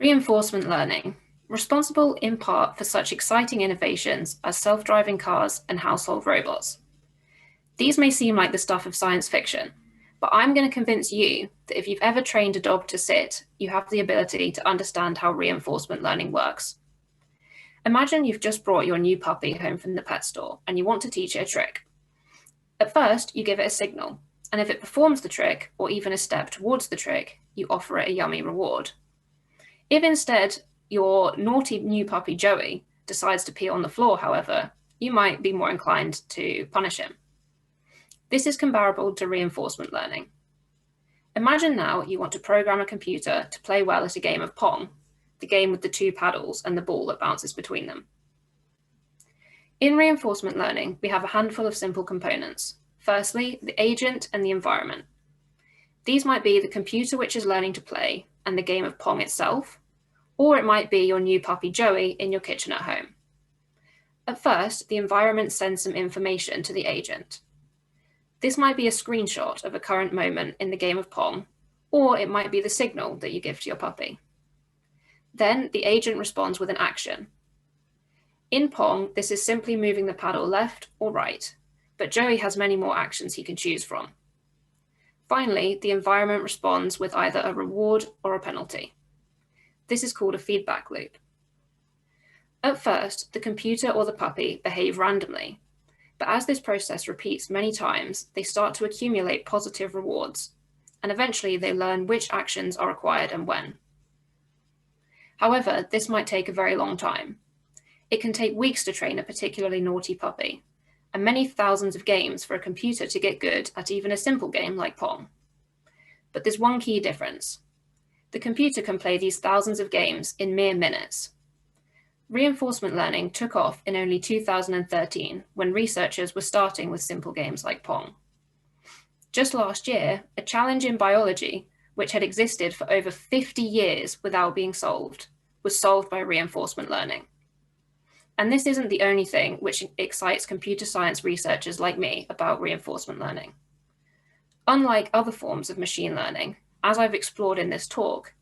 Reinforcement learning, responsible in part for such exciting innovations as self-driving cars and household robots. These may seem like the stuff of science fiction, but I'm going to convince you that if you've ever trained a dog to sit, you have the ability to understand how reinforcement learning works. Imagine you've just brought your new puppy home from the pet store and you want to teach it a trick. At first, you give it a signal, and if it performs the trick, or even a step towards the trick, you offer it a yummy reward. If instead your naughty new puppy Joey decides to pee on the floor, however, you might be more inclined to punish him. This is comparable to reinforcement learning. Imagine now you want to program a computer to play well at a game of Pong, the game with the two paddles and the ball that bounces between them. In reinforcement learning, we have a handful of simple components. Firstly, the agent and the environment. These might be the computer which is learning to play and the game of Pong itself, or it might be your new puppy Joey in your kitchen at home. At first, the environment sends some information to the agent. This might be a screenshot of a current moment in the game of Pong, or it might be the signal that you give to your puppy. Then the agent responds with an action. In Pong, this is simply moving the paddle left or right, but Joey has many more actions he can choose from. Finally, the environment responds with either a reward or a penalty. This is called a feedback loop. At first, the computer or the puppy behave randomly, but as this process repeats many times, they start to accumulate positive rewards, and eventually they learn which actions are required and when. However, this might take a very long time. It can take weeks to train a particularly naughty puppy, and many thousands of games for a computer to get good at even a simple game like Pong. But there's one key difference. The computer can play these thousands of games in mere minutes. Reinforcement learning took off in only 2013 when researchers were starting with simple games like Pong. Just last year, a challenge in biology, which had existed for over 50 years without being solved, was solved by reinforcement learning. And this isn't the only thing which excites computer science researchers like me about reinforcement learning. Unlike other forms of machine learning, as I've explored in this talk,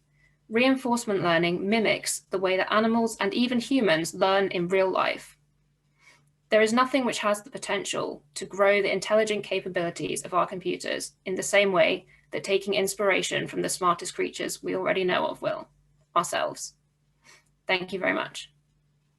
reinforcement learning mimics the way that animals and even humans learn in real life. There is nothing which has the potential to grow the intelligent capabilities of our computers in the same way that taking inspiration from the smartest creatures we already know of will, ourselves. Thank you very much.